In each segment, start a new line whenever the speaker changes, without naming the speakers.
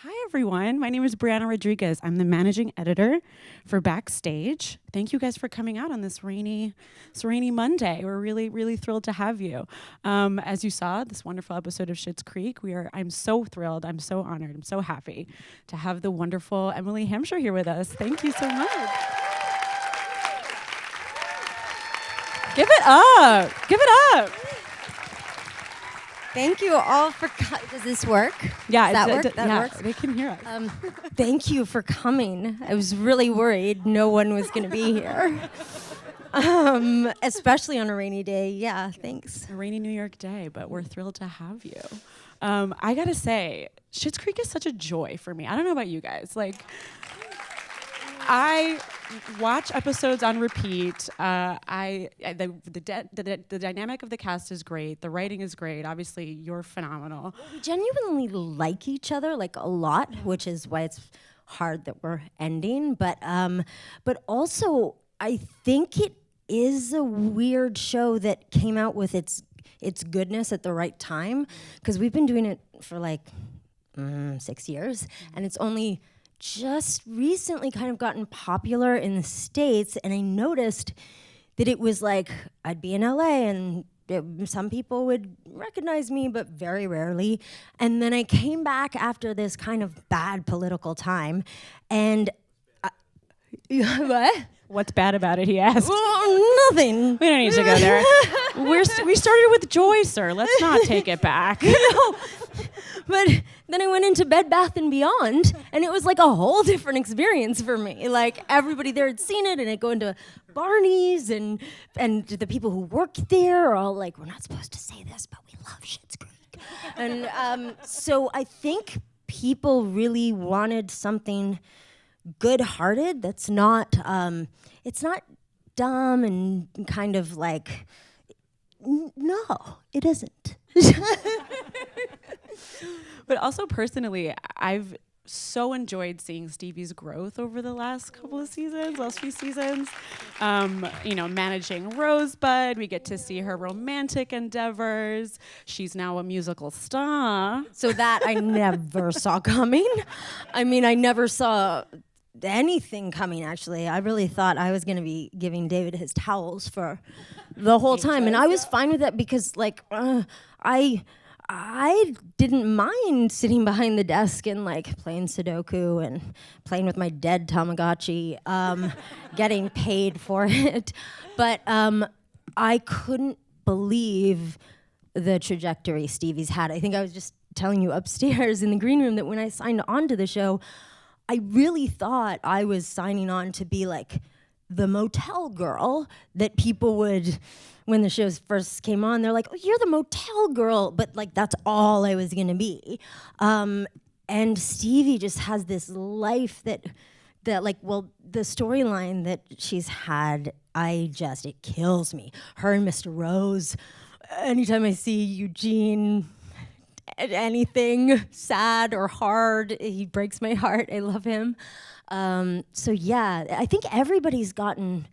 Hi, everyone. My name is Briana Rodriguez. I'm the managing editor for Backstage. Thank you guys for coming out on this rainy Monday. We're really, really thrilled to have you. As you saw, this wonderful episode of Schitt's Creek, I'm so thrilled. I'm so honored. I'm so happy to have the wonderful Emily Hampshire here with us. Thank you so much. Give it up. Give it up.
Thank you all for does this work?
Yeah,
Does that work?
Works? They can hear us.
Thank you for coming. I was really worried no one was going to be here, especially on a rainy day. Yeah, thanks.
A rainy New York day, but we're thrilled to have you. I gotta say, Schitt's Creek is such a joy for me. I don't know about you guys. I watch episodes on repeat. The dynamic of the cast is great. The writing is great. Obviously, you're phenomenal.
We genuinely like each other a lot, which is why it's hard that we're ending. But also, I think it is a weird show that came out with its goodness at the right time, because we've been doing it for 6 years, and it's only just recently kind of gotten popular in the States, and I noticed that it was I'd be in LA and some people would recognize me, but very rarely. And then I came back after this kind of bad political time, and what?
What's bad about it, he asked.
Well, nothing.
We don't need to go there. We started with joy, sir. Let's not take it back.
No. But then I went into Bed Bath & Beyond, and it was a whole different experience for me. Everybody there had seen it, and I'd go into Barney's, and the people who worked there are all we're not supposed to say this, but we love Schitt's Creek. And so I think people really wanted something good-hearted that's not, it's not dumb and kind of no, it isn't.
But also personally, I've so enjoyed seeing Stevie's growth over the last few seasons. Managing Rosebud, we get to see her romantic endeavors. She's now a musical star.
So that I never saw coming. I never saw anything coming, actually. I really thought I was going to be giving David his towels for the whole time, and I was fine with that because I didn't mind sitting behind the desk and playing Sudoku and playing with my dead Tamagotchi, getting paid for it. But I couldn't believe the trajectory Stevie's had. I think I was just telling you upstairs in the green room that when I signed on to the show, I really thought I was signing on to be the motel girl that people would, when the shows first came on, they're oh, you're the motel girl, but that's all I was gonna be. And Stevie just has this life that the storyline that she's had, it kills me. Her and Mr. Rose, anytime I see Eugene, anything sad or hard, he breaks my heart. I love him. So yeah, I think everybody's gotten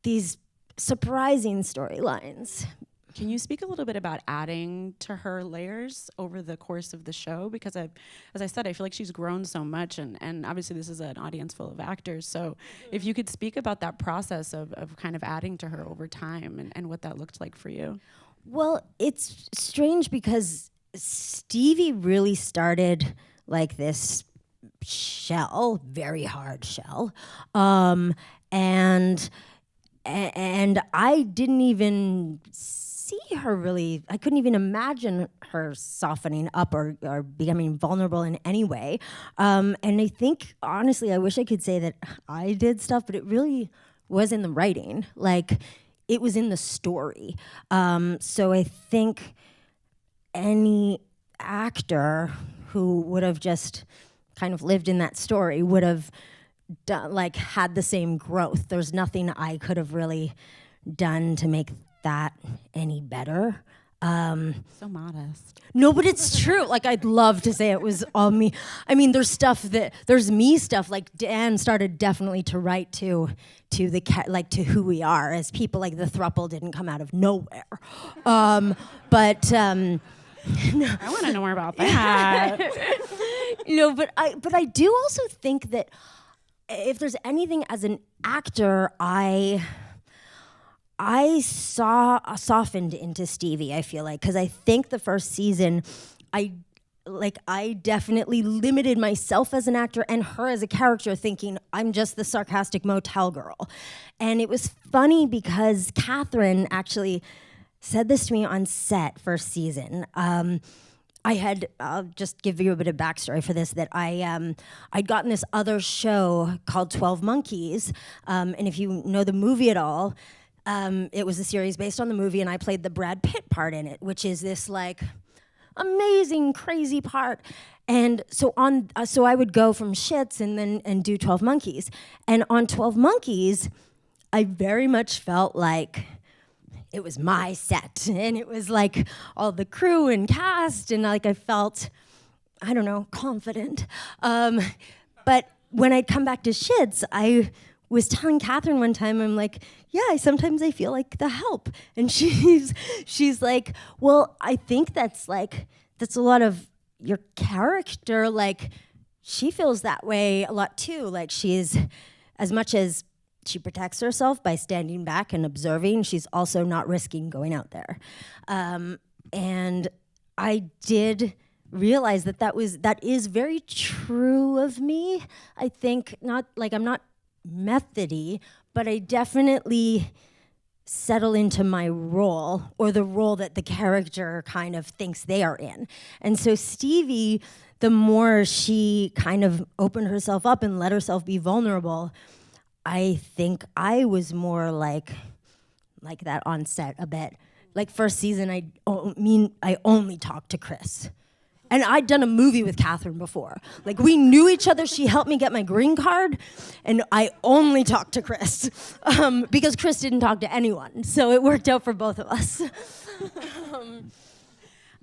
these surprising storylines.
Can you speak a little bit about adding to her layers over the course of the show? Because as I said, I feel like she's grown so much, and obviously this is an audience full of actors. So if you could speak about that process of kind of adding to her over time and what that looked like for you.
Well, it's strange because Stevie really started this shell, very hard shell, and I didn't even see her really. I couldn't even imagine her softening up or becoming vulnerable in any way. And I think, honestly, I wish I could say that I did stuff, but it really was in the writing. It was in the story. So I think any actor who would have just kind of lived in that story would have done, had the same growth. There's nothing I could have really done to make that any better.
So modest.
No, but it's true. I'd love to say it was all me. There's me stuff. Dan started definitely to write to who we are as people. The throuple didn't come out of nowhere. But
I want to know more about that.
But I do also think that if there's anything as an actor, I softened into Stevie, I feel like, because I think the first season, I definitely limited myself as an actor and her as a character, thinking I'm just the sarcastic motel girl. And it was funny because Catherine actually said this to me on set first season. I'll just give you a bit of backstory for this, that I'd gotten this other show called 12 Monkeys, and if you know the movie at all, it was a series based on the movie, and I played the Brad Pitt part in it, which is this like amazing, crazy part. And so so I would go from SCHITT'S and do 12 Monkeys, and on 12 Monkeys, I very much felt like it was my set, and it was like all the crew and cast, and like I felt, I don't know, confident. But when I'd come back to SCHITT'S, I was telling Catherine one time, I'm like, yeah, sometimes I feel like the help. And she's like, well, I think that's a lot of your character. Like, she feels that way a lot too. Like, she's, as much as she protects herself by standing back and observing, she's also not risking going out there. And I did realize that is very true of me. I think I'm not methody, but I definitely settle into my role, or the role that the character kind of thinks they are in. And so Stevie, the more she kind of opened herself up and let herself be vulnerable, I think I was more like that on set a bit. Like first season, I only talked to Chris. And I'd done a movie with Catherine before. Like, we knew each other. She helped me get my green card, and I only talked to Chris because Chris didn't talk to anyone. So it worked out for both of us.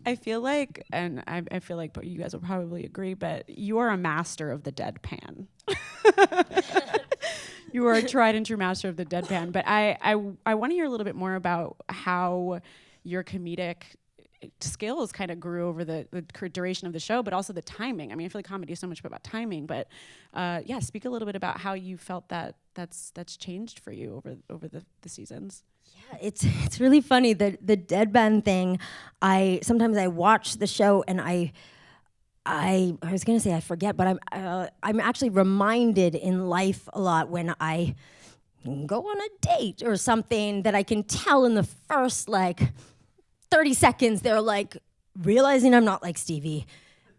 I feel like, and I feel like you guys will probably agree, but you are a master of the deadpan. You are a tried and true master of the deadpan. But I want to hear a little bit more about how your comedic skills kind of grew over the duration of the show, but also the timing. I mean, I feel like comedy is so much about timing, but speak a little bit about how you felt that's changed for you over the seasons.
Yeah, it's really funny, the deadpan thing. Sometimes I watch the show and I was gonna say I forget, but I'm actually reminded in life a lot when I go on a date or something that I can tell in the first 30 seconds they're like realizing I'm not like Stevie,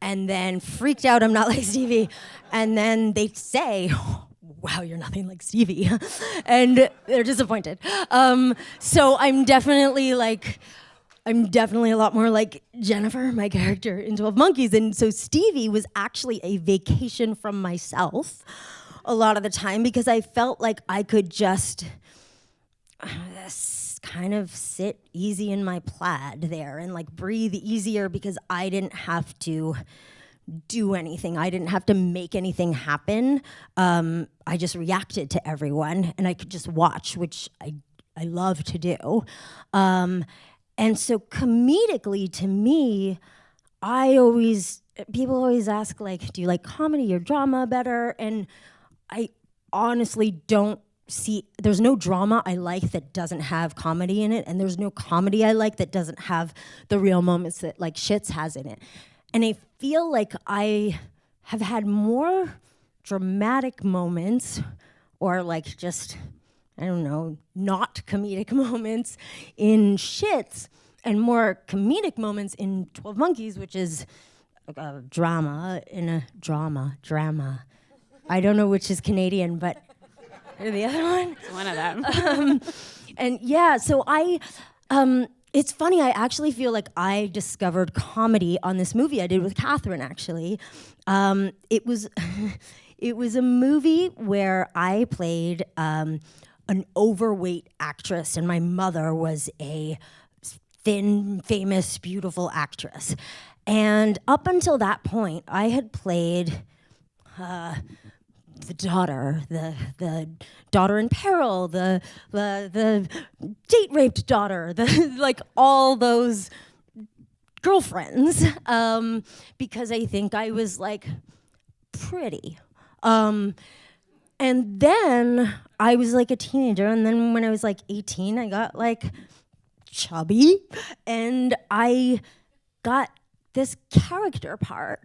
and then freaked out I'm not like Stevie, and then they say, wow, you're nothing like Stevie, and they're disappointed. So I'm definitely a lot more like Jennifer, my character in 12 Monkeys. And so Stevie was actually a vacation from myself a lot of the time, because I felt like I could just kind of sit easy in my plaid there and breathe easier, because I didn't have to do anything. I didn't have to make anything happen. I just reacted to everyone, and I could just watch, which I love to do. And so comedically, to me, people always ask, do you like comedy or drama better? And I honestly don't there's no drama I like that doesn't have comedy in it, and there's no comedy I like that doesn't have the real moments that SCHITT'S has in it. And I feel like I have had more dramatic moments, or just, I don't know, not comedic moments in SCHITT'S, and more comedic moments in 12 Monkeys, which is drama in a drama. I don't know which is Canadian, but the other one?
It's one of them.
And yeah, so it's funny, I actually feel like I discovered comedy on this movie I did with Catherine, actually. It was a movie where I played an overweight actress, and my mother was a thin, famous, beautiful actress. And up until that point, I had played the daughter, the daughter in peril, the date raped daughter, all those girlfriends because I think I was like pretty. And then I was like a teenager, and then when I was like 18, I got like chubby, and I got this character part,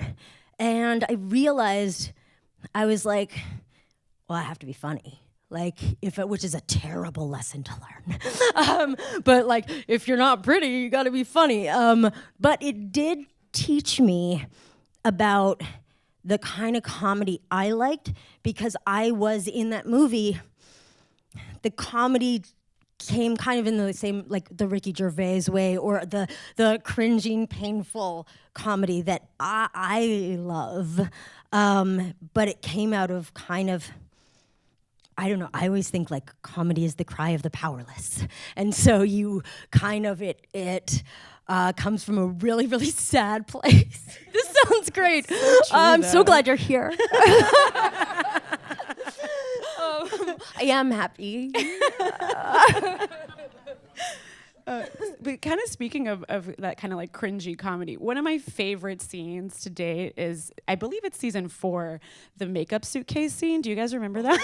and I realized I was like, well, I have to be funny. Like, which is a terrible lesson to learn. But like, if you're not pretty, you gotta be funny. But it did teach me about the kind of comedy I liked, because I was in that movie. The comedy came kind of in the same, like the Ricky Gervais way, or the cringing, painful comedy that I love. But it came out of kind of, I don't know, I always think like comedy is the cry of the powerless. And so you kind of, it comes from a really, really sad place. This sounds great. So true, I'm so glad you're here. I am happy.
But kind of speaking of that kind of like cringy comedy, one of my favorite scenes to date is, I believe it's season 4, the makeup suitcase scene. Do you guys remember that?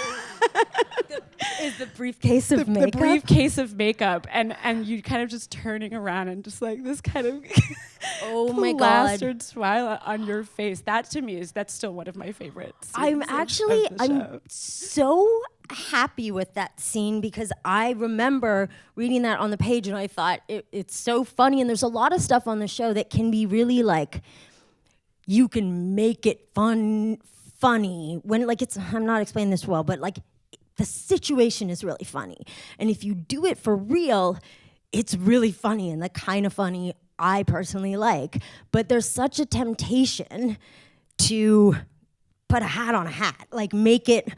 Is the briefcase of makeup?
The briefcase of makeup, and you kind of just turning around and just like this kind of
oh my god,
plastered smile on your face. That to me that's still one of my favorite scenes.
I'm so happy with that scene, because I remember reading that on the page and I thought it's so funny, and there's a lot of stuff on the show that can be really like, you can make it funny when like I'm not explaining this well, but like the situation is really funny, and if you do it for real, it's really funny, and the kind of funny I personally like. But there's such a temptation to put a hat on a hat, like make it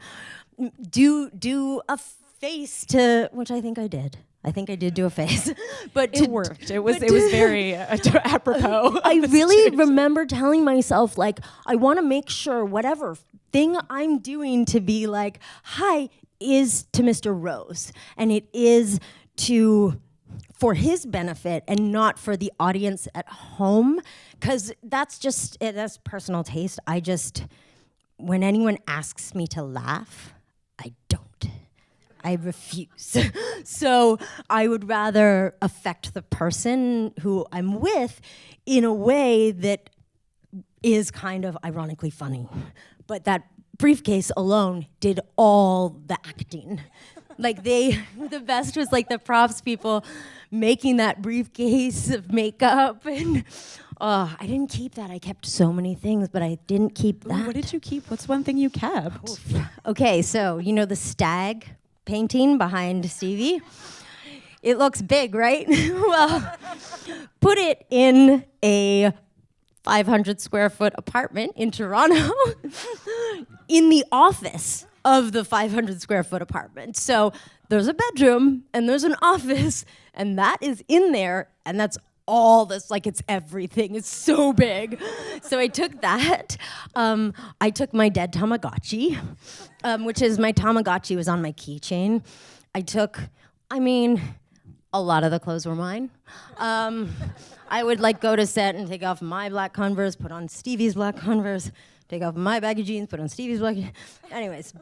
do a face to, which I think I did. I think I did do a face, but
it worked. It was very apropos.
I really remember telling myself, like, I want to make sure whatever thing I'm doing to be like, hi, is to Mr. Rose, and it is for his benefit and not for the audience at home, because that's personal taste. When anyone asks me to laugh, I don't. I refuse. So I would rather affect the person who I'm with in a way that is kind of ironically funny. But that briefcase alone did all the acting. Like the best was like the props people making that briefcase of makeup, and I didn't keep that. I kept so many things, but I didn't keep that.
What did you keep? What's one thing you kept?
Oof. Okay, so you know the stag painting behind Stevie? It looks big, right? Well, put it in a 500 square foot apartment in Toronto in the office of the 500 square foot apartment. So there's a bedroom and there's an office, and that is in there, and that's all this, like it's everything. It's so big. So I took that. I took my dead Tamagotchi, which is my Tamagotchi was on my keychain. A lot of the clothes were mine. I would like go to set and take off my black Converse, put on Stevie's black Converse, take off my baggy jeans, put on Stevie's black. Anyways,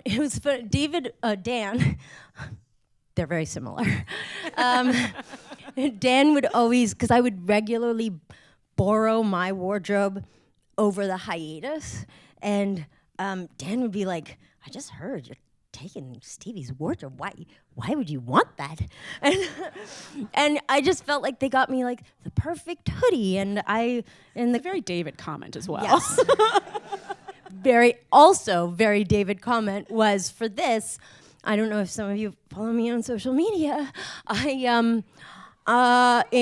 it was for Dan. They're very similar. Dan would always, because I would regularly borrow my wardrobe over the hiatus, and Dan would be like, I just heard you're taking Stevie's wardrobe. Why would you want that? And I just felt like they got me like the perfect hoodie, and the
very David comment as well.
Yes. very David comment was for this. I don't know if some of you follow me on social media. In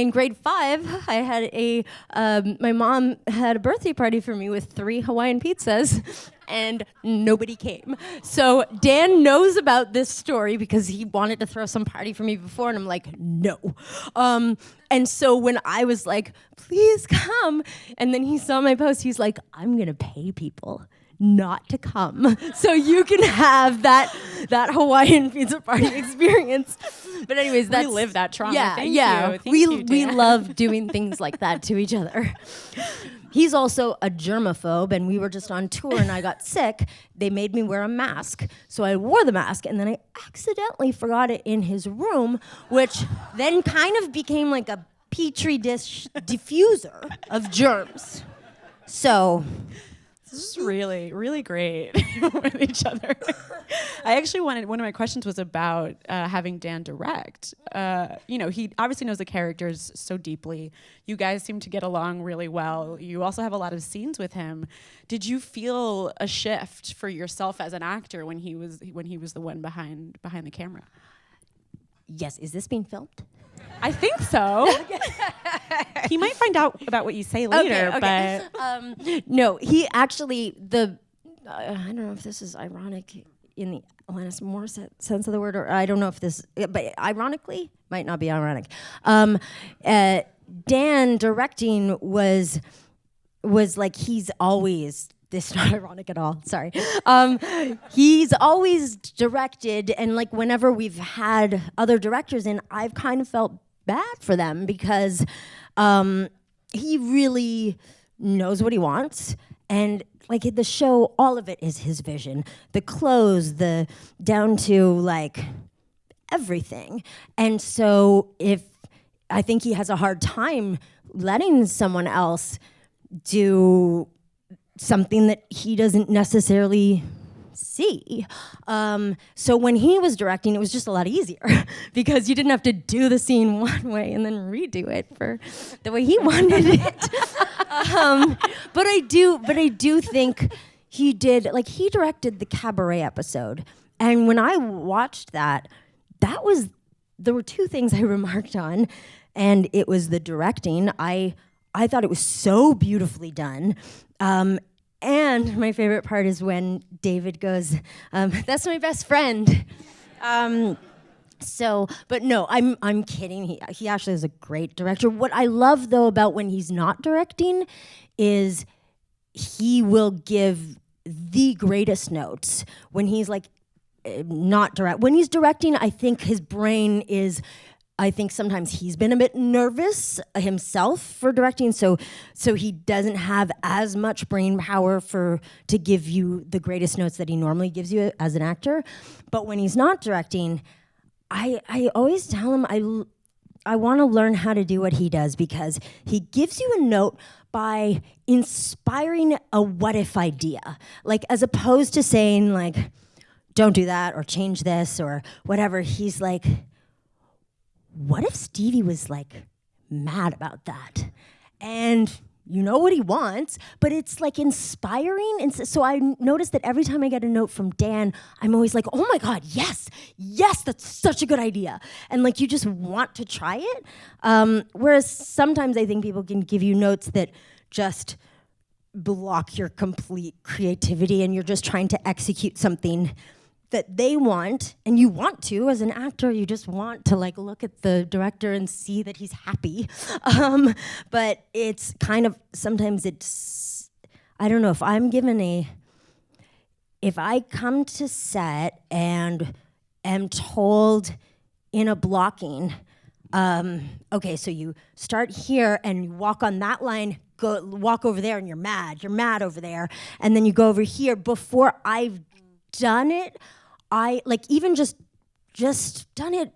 grade 5, I had my mom had a birthday party for me with 3 Hawaiian pizzas, and nobody came. So Dan knows about this story because he wanted to throw some party for me before, and I'm like, no. And so when I was like, please come, and then he saw my post, he's like, I'm gonna pay people not to come so you can have that Hawaiian pizza party experience. But anyways, that's
relive that trauma.
Yeah,
Thank
yeah.
you. Thank you,
We
Dan.
love doing things like that to each other. He's also a germaphobe, and we were just on tour and I got sick. They made me wear a mask. So I wore the mask, and then I accidentally forgot it in his room, which then kind of became like a petri dish diffuser of germs. So
This is really, really great with each other. I actually one of my questions was about having Dan direct. He obviously knows the characters so deeply. You guys seem to get along really well. You also have a lot of scenes with him. Did you feel a shift for yourself as an actor when he was the one behind the camera?
yes, is this being filmed?
I think so. He might find out about what you say later, but
No, he actually, I don't know if this is ironic in the Alanis Morissette sense of the word, or I don't know if this, but ironically, might not be ironic. Dan directing was like, he's always, this is not ironic at all, sorry. He's always directed, and like whenever we've had other directors in, I've kind of felt bad for them because he really knows what he wants, and like the show, all of it is his vision. The clothes, the down to like everything. And so I think he has a hard time letting someone else do something that he doesn't necessarily see. So when he was directing, it was just a lot easier because you didn't have to do the scene one way and then redo it for the way he wanted it. But I do think he did, like he directed the cabaret episode. And when I watched that, there were two things I remarked on, and it was the directing. I thought it was so beautifully done. And my favorite part is when David goes, "That's my best friend." But no, I'm kidding. He actually is a great director. What I love though about when he's not directing is he will give the greatest notes when he's like not direct. When he's directing, I think his brain is. I think sometimes he's been a bit nervous himself for directing, so he doesn't have as much brain power to give you the greatest notes that he normally gives you as an actor. But when he's not directing, I always tell him I want to learn how to do what he does, because he gives you a note by inspiring a what if idea, like as opposed to saying like, don't do that or change this or whatever. He's like, what if Stevie was like mad about that? And you know what he wants, but it's like inspiring. And so I noticed that every time I get a note from Dan, I'm always like, oh my God, yes, that's such a good idea. And like, you just want to try it. Whereas sometimes I think people can give you notes that just block your complete creativity and you're just trying to execute something that they want, and you want to, as an actor, you just want to like look at the director and see that he's happy. But it's kind of, sometimes it's, I don't know, if I come to set and am told in a blocking, okay, so you start here and you walk on that line, walk over there and you're mad over there, and then you go over here. Before I've done it, I like even just done it,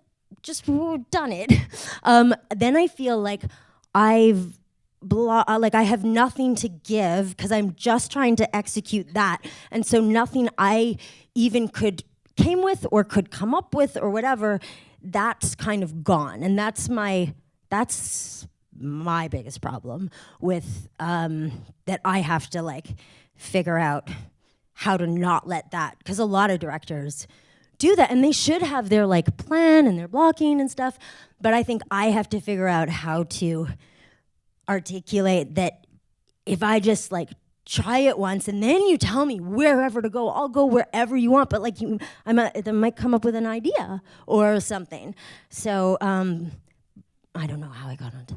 then I feel like I have nothing to give because I'm just trying to execute that, and so nothing I even came with or could come up with or whatever, that's kind of gone, and that's my biggest problem with that I have to like figure out how to not let that, because a lot of directors do that and they should have their like plan and their blocking and stuff, but I think I have to figure out how to articulate that if I just like try it once and then you tell me wherever to go, I'll go wherever you want, but like I might come up with an idea or something. So I don't know how I got onto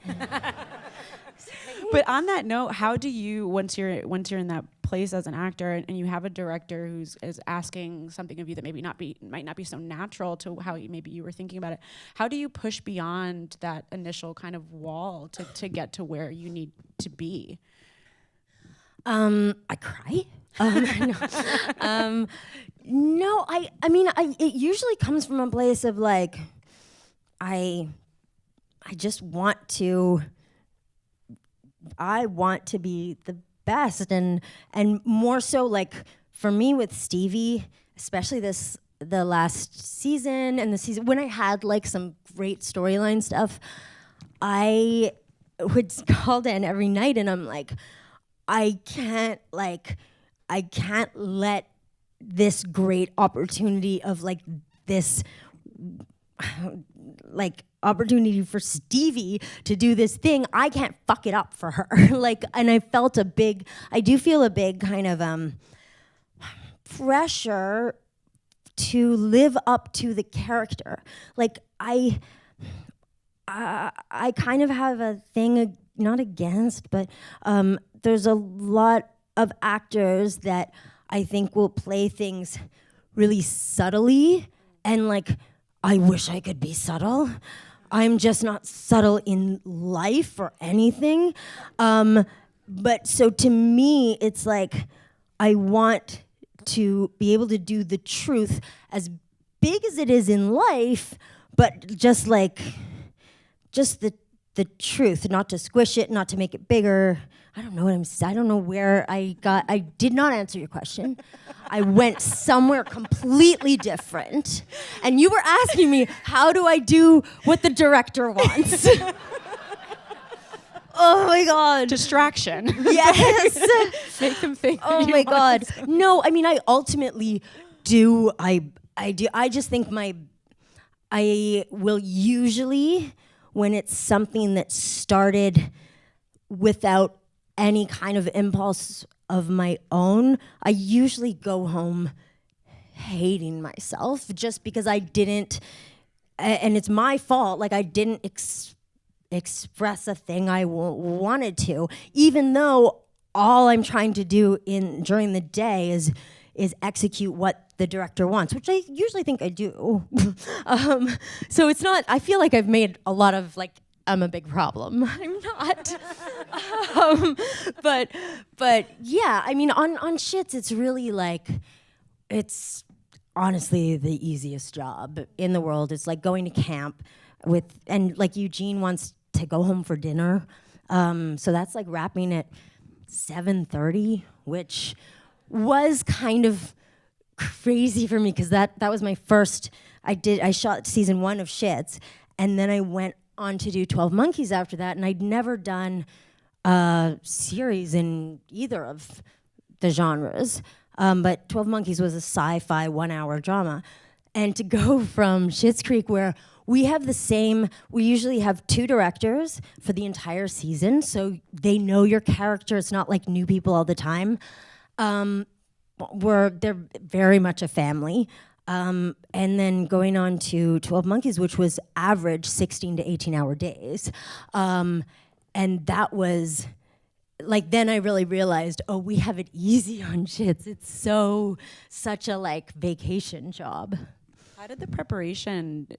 that.
But on that note, how do you, once you're in that place as an actor, and you have a director is asking something of you that might not be so natural to how maybe you were thinking about it. How do you push beyond that initial kind of wall to get to where you need to be?
I cry. No, I mean, it usually comes from a place of like, I just want to be the best, and more so like for me with Stevie, especially the last season and the season when I had like some great storyline stuff, I would call in every night and I'm like, I can't let this great opportunity of like this like opportunity for Stevie to do this thing, I can't fuck it up for her. Like, and I do feel a big kind of pressure to live up to the character. Like I kind of have a thing, not against, but there's a lot of actors that I think will play things really subtly, and like, I wish I could be subtle. I'm just not subtle in life or anything. But so to me, it's like, I want to be able to do the truth as big as it is in life, but just the truth, not to squish it, not to make it bigger. I don't know what I don't know where I did not answer your question. I went somewhere completely different. And you were asking me, how do I do what the director wants? Oh my God.
Distraction.
Yes.
Make them think.
Oh my God. No, I mean, I ultimately do. I just think I will usually, when it's something that started without any kind of impulse of my own, I usually go home hating myself just because I didn't, and it's my fault, like I didn't express a thing I wanted to, even though all I'm trying to do during the day is execute what the director wants, which I usually think I do. So it's not, I feel like I've made a lot of like, I'm a big problem. I'm not. But yeah, I mean, on SCHITT'S, it's really like, it's honestly the easiest job in the world. It's like going to camp and like Eugene wants to go home for dinner. So that's like wrapping at 7:30, which was kind of crazy for me because that was my first, I shot season 1 of SCHITT'S, and then I went on to do 12 Monkeys after that, and I'd never done a series in either of the genres, but 12 Monkeys was a sci-fi 1-hour drama, and to go from Schitt's Creek, where we usually have 2 directors for the entire season, so they know your character. It's not like new people all the time. They're very much a family. And then going on to 12 Monkeys, which was average 16 to 18-hour days. And that was, like, then I really realized, oh, we have it easy on SCHITT'S. It's such a, like, vacation job.
How did the preparation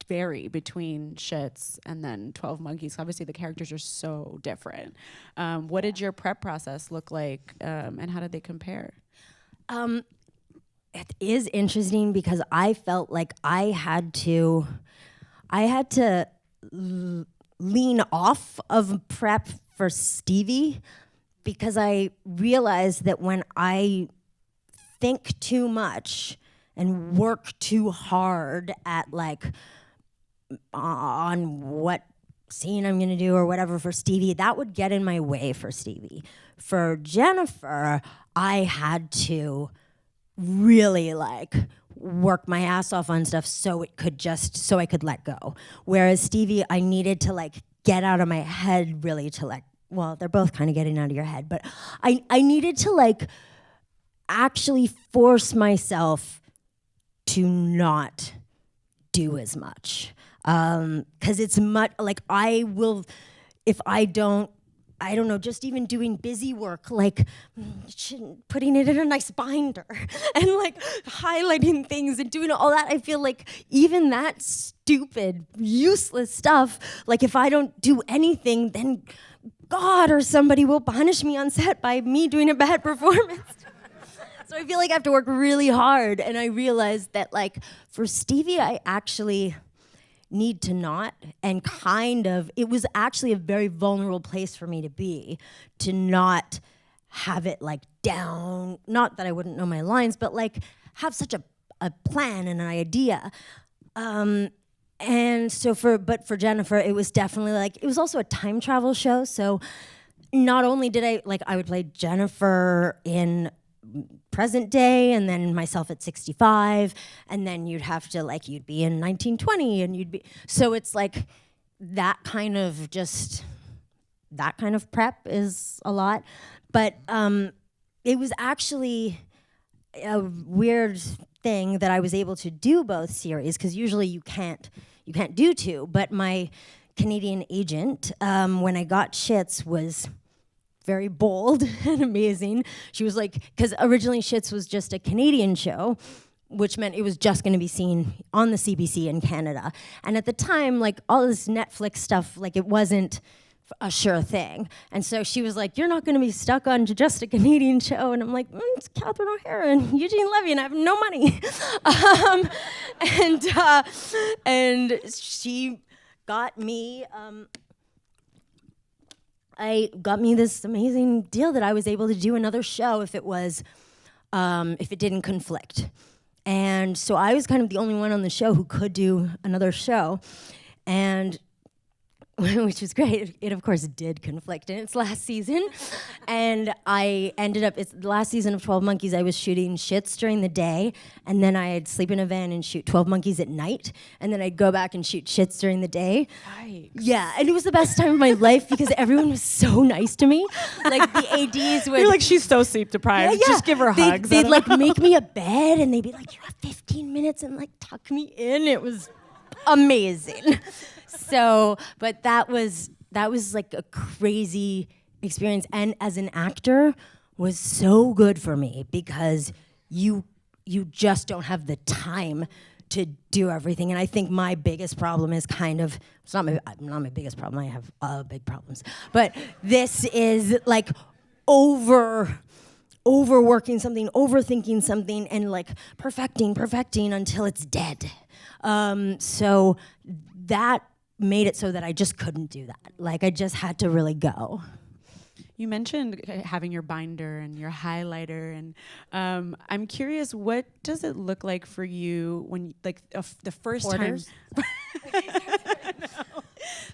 vary between SCHITT'S and then 12 Monkeys? Obviously, the characters are so different. What did your prep process look like, and how did they compare?
It is interesting because I felt like I had to lean off of prep for Stevie because I realized that when I think too much and work too hard at like on what scene I'm gonna do or whatever for Stevie, that would get in my way for Stevie. For Jennifer, I had to really like work my ass off on stuff so I could let go. Whereas Stevie, I needed to like get out of my head really to well, they're both kind of getting out of your head, but I needed to like actually force myself to not do as much. 'Cause it's much like I will, if I don't I don't know, just even doing busy work, like putting it in a nice binder and like highlighting things and doing all that. I feel like even that stupid, useless stuff, like if I don't do anything, then God or somebody will punish me on set by me doing a bad performance. So I feel like I have to work really hard. And I realized that like for Stevie, I actually need to not, and kind of, it was actually a very vulnerable place for me to be, to not have it like down, not that I wouldn't know my lines, but like have such a plan and an idea. And so for Jennifer, it was definitely like, it was also a time travel show. So not only did I would play Jennifer in present day and then myself at 65, and then you'd have to like, you'd be in 1920 and you'd be, so it's like that kind of prep is a lot. But it was actually a weird thing that I was able to do both series, because usually you can't do two. But my Canadian agent, when I got SCHITT'S, was very bold and amazing. She was like, because originally SCHITT'S was just a Canadian show, which meant it was just going to be seen on the CBC in Canada. And at the time, like all this Netflix stuff, like it wasn't a sure thing. And so she was like, you're not going to be stuck on just a Canadian show. And I'm like, it's Catherine O'Hara and Eugene Levy, and I have no money. And she got me, got me this amazing deal that I was able to do another show if it didn't conflict. And so I was kind of the only one on the show who could do another show, and which was great. It of course did conflict in its last season. And I ended up, it's the last season of 12 Monkeys, I was shooting SCHITT'S during the day, and then I'd sleep in a van and shoot 12 Monkeys at night, and then I'd go back and shoot SCHITT'S during the day.
Yikes.
Yeah, and it was the best time of my life because everyone was so nice to me. Like the ADs would...
You're like, she's so sleep deprived.
Yeah.
Just give her hugs.
They'd like make me a bed, and they'd be like, you have 15 minutes, and like tuck me in. It was amazing. So, but that was like a crazy experience, and as an actor was so good for me because you just don't have the time to do everything. And I think my biggest problem is kind of, it's not my biggest problem, I have big problems, but this is like overworking something, overthinking something, and like perfecting until it's dead. So that made it so that I just couldn't do that. Like I just had to really go.
You mentioned having your binder and your highlighter, and I'm curious, what does it look like for you when, like, the first
Orders?
time? No.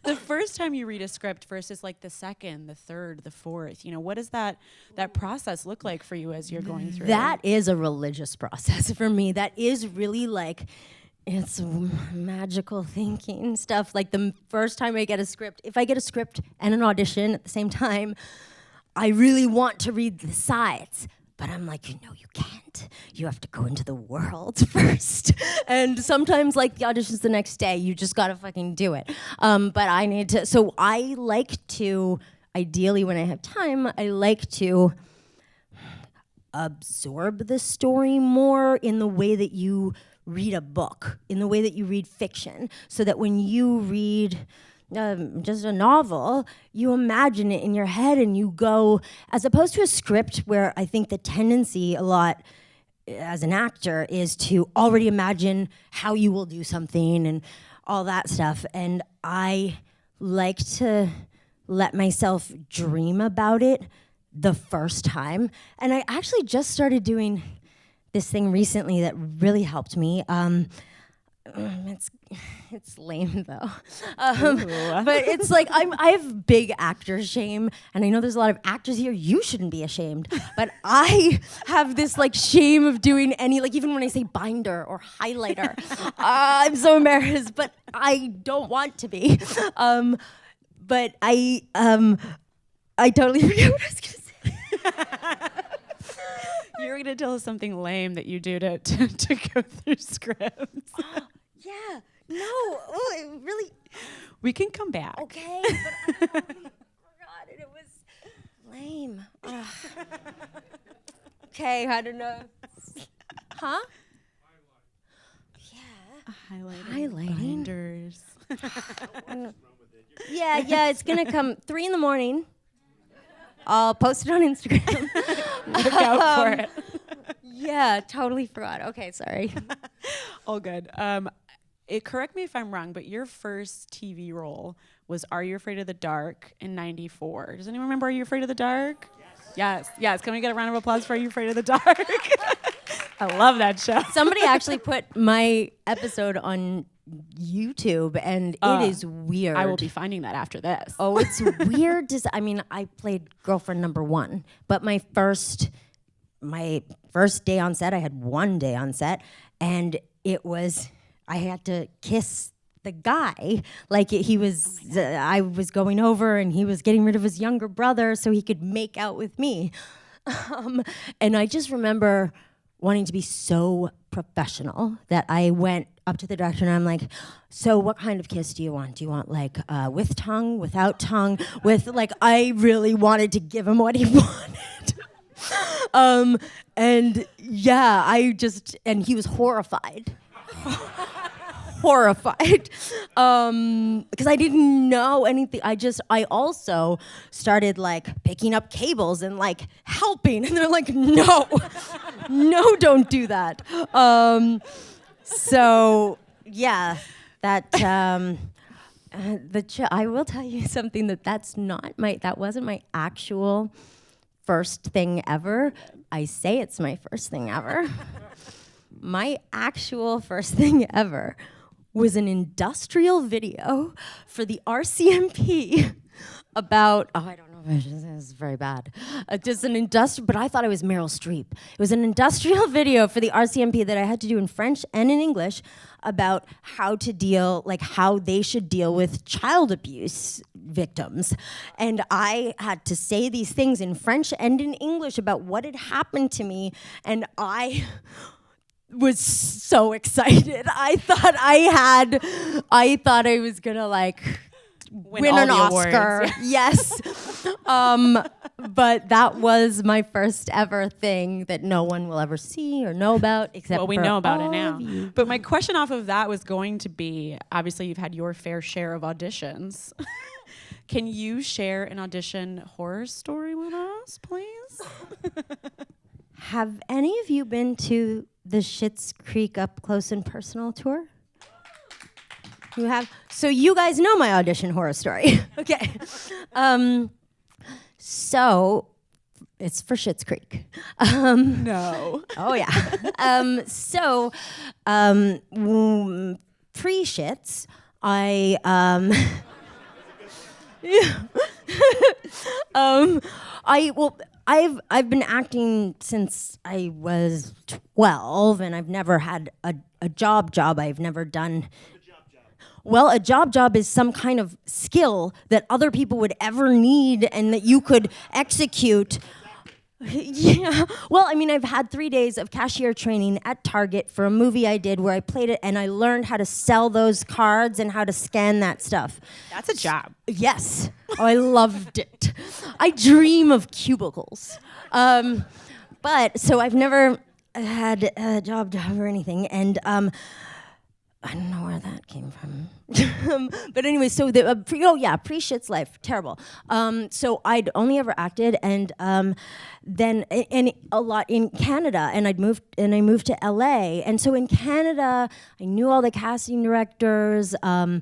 The first time you read a script versus like the second, the third, the fourth. You know, what does that process look like for you as you're going through?
That is a religious process for me. That is really like, it's magical thinking stuff. Like the first time I get a script, if I get a script and an audition at the same time, I really want to read the sides. But I'm like, you can't. You have to go into the world first. And sometimes like the audition's the next day, you just gotta fucking do it. But I need to, so I like to, ideally when I have time, I like to absorb the story more in the way that you read a book, in the way that you read fiction, so that when you read just a novel, you imagine it in your head and you go, as opposed to a script where I think the tendency a lot as an actor is to already imagine how you will do something and all that stuff. And I like to let myself dream about it the first time. And I actually just started doing this thing recently that really helped me. It's lame though, but it's like I have big actor shame, and I know there's a lot of actors here. You shouldn't be ashamed, but I have this like shame of doing any, like even when I say binder or highlighter, I'm so embarrassed, but I don't want to be. But I totally forget what I was gonna say.
You were gonna tell us something lame that you do to go through scripts.
Yeah. No. Oh, it really.
We can come back.
Okay. But I forgot it. It was Okay, I don't know. Huh?
Highlighting. Binders.
Yeah, it's gonna come 3 a.m. I'll post it on Instagram.
Look out for it.
Yeah, totally forgot. Okay, sorry.
All good. Correct me if I'm wrong, but your first TV role was Are You Afraid of the Dark in '94. Does anyone remember Are You Afraid of the Dark? Yes. Can we get a round of applause for Are You Afraid of the Dark? I love that show.
Somebody actually put my episode on YouTube, and it is weird.
I will be finding that after this.
Oh, it's weird. I played girlfriend number 1, but my first day on set, I had 1 day on set, and I had to kiss the guy. Like I was going over, and he was getting rid of his younger brother so he could make out with me. And I just remember wanting to be so professional that I went up to the director and I'm like, so what kind of kiss do you want? Do you want like with tongue, without tongue, I really wanted to give him what he wanted. And he was horrified. Horrified because I didn't know anything. I also started like picking up cables and like helping, and they're like, no, don't do that. So yeah, that I will tell you something that wasn't my actual first thing ever. I say it's my first thing ever. My actual first thing ever was an industrial video for the RCMP about, I don't know if this is very bad. Just an industrial, but I thought it was Meryl Streep. It was an industrial video for the RCMP that I had to do in French and in English about how they should deal with child abuse victims. And I had to say these things in French and in English about what had happened to me, and I was so excited. I thought I was gonna like win an Oscar.
Awards.
Yes. But that was my first ever thing that no one will ever see or know about except
we
for
know about
all
it now.
of you.
But my question off of that was going to be, obviously you've had your fair share of auditions. Can you share an audition horror story with us, please?
Have any of you been to the Schitt's Creek Up Close and Personal tour? You have? So you guys know my audition horror story. Okay. So it's for Schitt's Creek.
No.
Oh, yeah. Pre-Schitt's, I've been acting since I was 12, and I've never had a job. I've never done. Well, a job is some kind of skill that other people would ever need and that you could execute. Yeah. Well, I mean, I've had 3 days of cashier training at Target for a movie I did where I played it, and I learned how to sell those cards and how to scan that stuff.
That's a job.
Yes. Oh, I loved it. I dream of cubicles. But so I've never had a job or anything, and I don't know where that came from. But anyway, so pre-Schitt's Life, terrible. So I'd only ever acted, and then a lot in Canada, and I moved to LA. And so in Canada, I knew all the casting directors. I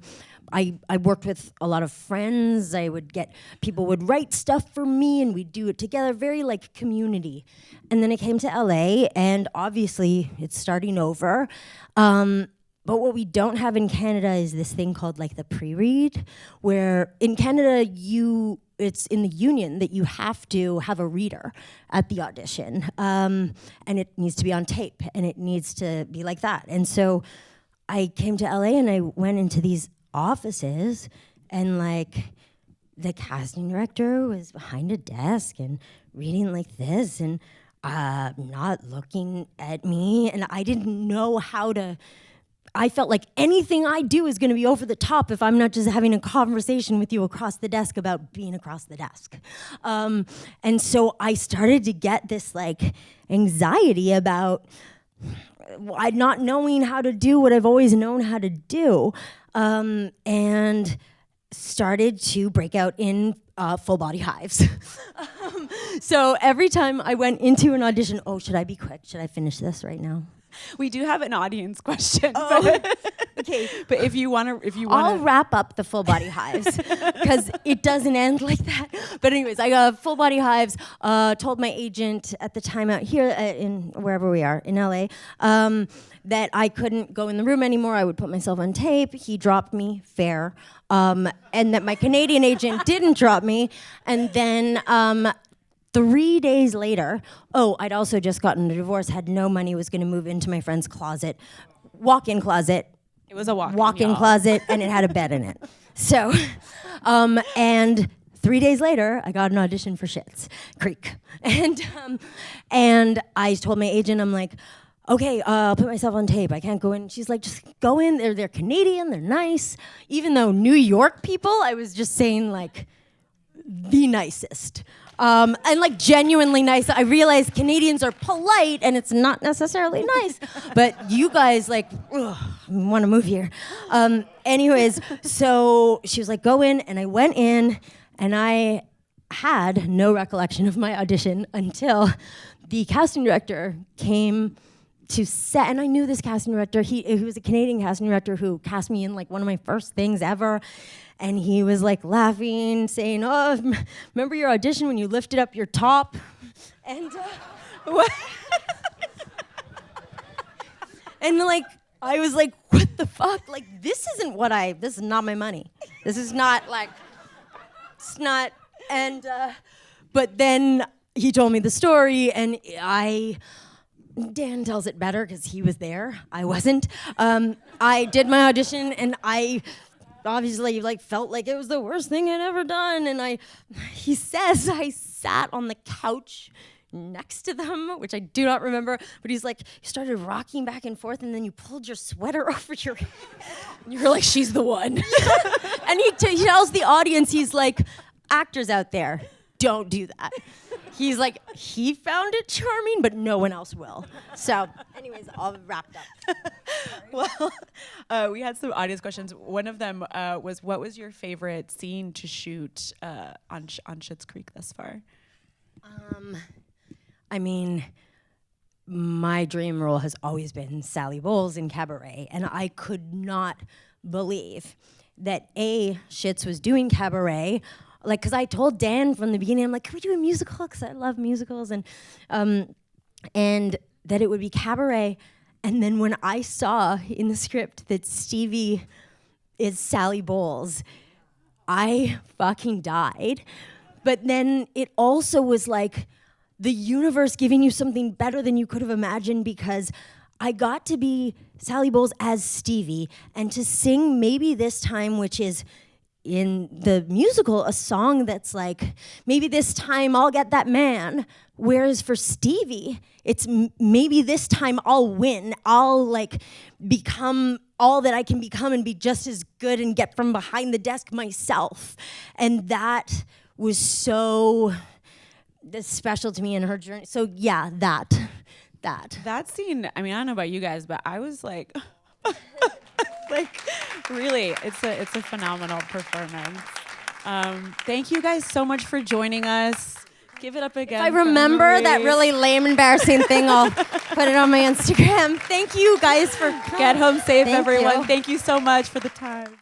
worked with a lot of friends. People would write stuff for me, and we'd do it together, very like community. And then I came to LA, and obviously it's starting over. But what we don't have in Canada is this thing called like the pre-read, where in Canada it's in the union that you have to have a reader at the audition, and it needs to be on tape, and it needs to be like that. And so I came to LA, and I went into these offices, and like the casting director was behind a desk and reading like this, and not looking at me, and I didn't know how to I felt like anything I do is going to be over the top if I'm not just having a conversation with you across the desk about being across the desk. And so I started to get this like anxiety about not knowing how to do what I've always known how to do, and started to break out in full body hives. So every time I went into an audition, should I be quick? Should I finish this right now?
We do have an audience question.
Okay.
But if you want to,
I'll wrap up the full body hives because it doesn't end like that. But anyways, I got full body hives. Told my agent at the time out here in wherever we are in LA that I couldn't go in the room anymore. I would put myself on tape. He dropped me, fair, and that my Canadian agent didn't drop me. And then 3 days later, I'd also just gotten a divorce, had no money, was going to move into my friend's closet, walk-in closet.
It was a
walk-in closet, and it had a bed in it. So, and 3 days later, I got an audition for SCHITT'S Creek, and I told my agent, I'm like, okay, I'll put myself on tape. I can't go in. She's like, just go in. They're Canadian. They're nice. Even though New York people, I was just saying like the nicest. And like genuinely nice. I realize Canadians are polite and it's not necessarily nice, but you guys like want to move here. Anyways, so she was like, go in, and I went in, and I had no recollection of my audition until the casting director came to set, and I knew this casting director. He was a Canadian casting director who cast me in like one of my first things ever. And he was like laughing, saying, remember your audition when you lifted up your top? And what? And like, I was like, what the fuck? Like, this is not my money. This is not like, it's not. And, but then he told me the story, and Dan tells it better because he was there. I wasn't. I did my audition, and I obviously like felt like it was the worst thing I'd ever done. And he says I sat on the couch next to them, which I do not remember, but he's like, you started rocking back and forth, and then you pulled your sweater over your head.
And you were like, she's the one.
And he tells the audience, he's like, actors out there, don't do that. He's like, he found it charming, but no one else will. So, anyways, all wrapped up.
Well, we had some audience questions. One of them was, what was your favorite scene to shoot on Schitt's Creek thus far?
I mean, my dream role has always been Sally Bowles in Cabaret, and I could not believe that Schitt's was doing Cabaret. Like, because I told Dan from the beginning, I'm like, can we do a musical? Because I love musicals, and that it would be Cabaret. And then when I saw in the script that Stevie is Sally Bowles, I fucking died. But then it also was like the universe giving you something better than you could have imagined, because I got to be Sally Bowles as Stevie and to sing Maybe This Time, which is in the musical a song that's like, maybe this time I'll get that man, whereas for Stevie it's maybe this time I'll win, I'll like become all that I can become and be just as good and get from behind the desk myself. And that was so special to me in her journey. So yeah, that
scene, I mean, I don't know about you guys, but I was like like, really, it's a phenomenal performance. Thank you guys so much for joining us. Give it up again.
If I remember that really lame, embarrassing thing, I'll put it on my Instagram. Thank you guys for coming.
Get home safe, everyone.
You.
Thank you so much for the time.